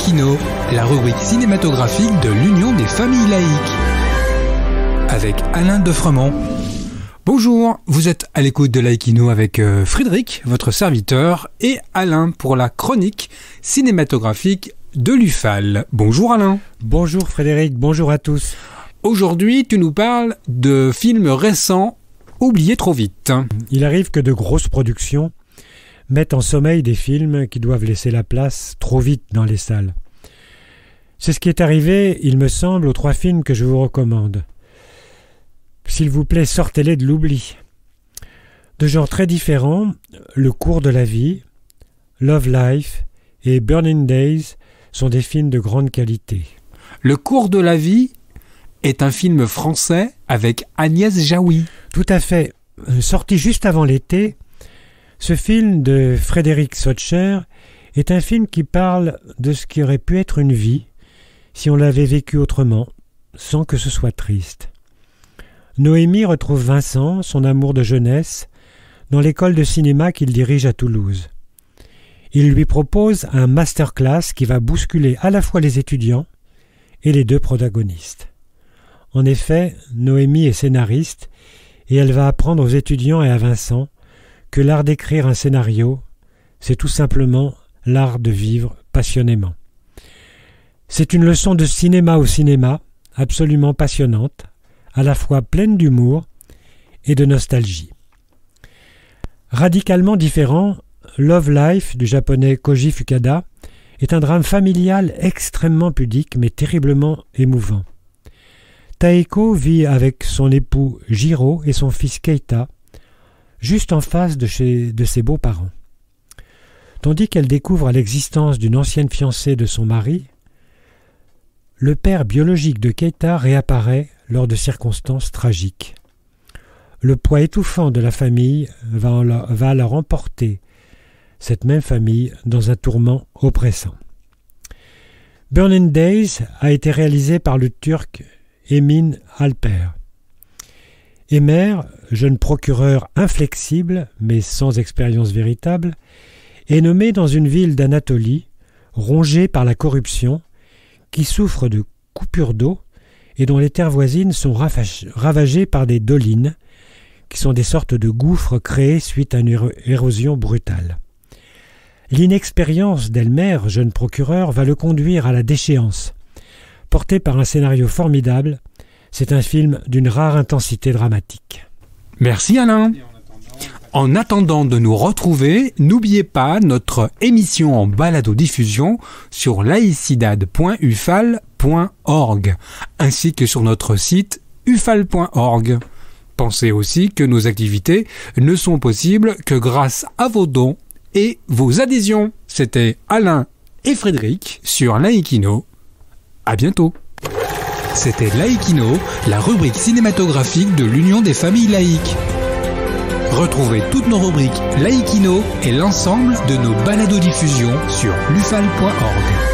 Laïkino, la rubrique cinématographique de l'Union des familles laïques. Avec Alain Defremont. Bonjour, vous êtes à l'écoute de Laïkino avec Frédéric, votre serviteur, et Alain pour la chronique cinématographique de l'UFAL. Bonjour Alain. Bonjour Frédéric, bonjour à tous. Aujourd'hui, tu nous parles de films récents oubliés trop vite. Il arrive que de grosses productions mettent en sommeil des films qui doivent laisser la place trop vite dans les salles. C'est ce qui est arrivé, il me semble, aux 3 films que je vous recommande. S'il vous plaît, sortez-les de l'oubli. De genres très différents, Le cours de la vie, Love Life et Burning Days sont des films de grande qualité. Le cours de la vie est un film français avec Agnès Jaoui. Tout à fait. Sorti juste avant l'été, ce film de Frédéric Soetscher est un film qui parle de ce qui aurait pu être une vie si on l'avait vécu autrement, sans que ce soit triste. Noémie retrouve Vincent, son amour de jeunesse, dans l'école de cinéma qu'il dirige à Toulouse. Il lui propose un masterclass qui va bousculer à la fois les étudiants et les 2 protagonistes. En effet, Noémie est scénariste et elle va apprendre aux étudiants et à Vincent que l'art d'écrire un scénario, c'est tout simplement l'art de vivre passionnément. C'est une leçon de cinéma au cinéma, absolument passionnante, à la fois pleine d'humour et de nostalgie. Radicalement différent, Love Life du japonais Koji Fukada est un drame familial extrêmement pudique mais terriblement émouvant. Taeko vit avec son époux Jiro et son fils Keita, juste en face de ses beaux-parents. Tandis qu'elle découvre l'existence d'une ancienne fiancée de son mari, le père biologique de Keita réapparaît lors de circonstances tragiques. Le poids étouffant de la famille va leur emporter cette même famille dans un tourment oppressant. Burning Days a été réalisé par le Turc Emin Alper. Emer, jeune procureur inflexible mais sans expérience véritable, est nommé dans une ville d'Anatolie, rongée par la corruption, qui souffre de coupures d'eau et dont les terres voisines sont ravagées par des dolines, qui sont des sortes de gouffres créés suite à une érosion brutale. L'inexpérience d'Elmer, jeune procureur, va le conduire à la déchéance. Porté par un scénario formidable, c'est un film d'une rare intensité dramatique. Merci Alain. En attendant de nous retrouver, n'oubliez pas notre émission en balado-diffusion sur laicidad.ufal.org ainsi que sur notre site ufal.org. Pensez aussi que nos activités ne sont possibles que grâce à vos dons et vos adhésions. C'était Alain et Frédéric sur Laïkino. À bientôt. C'était Laïkino, la rubrique cinématographique de l'Union des familles laïques. Retrouvez toutes nos rubriques Laïkino et l'ensemble de nos balados-diffusions sur lufal.org.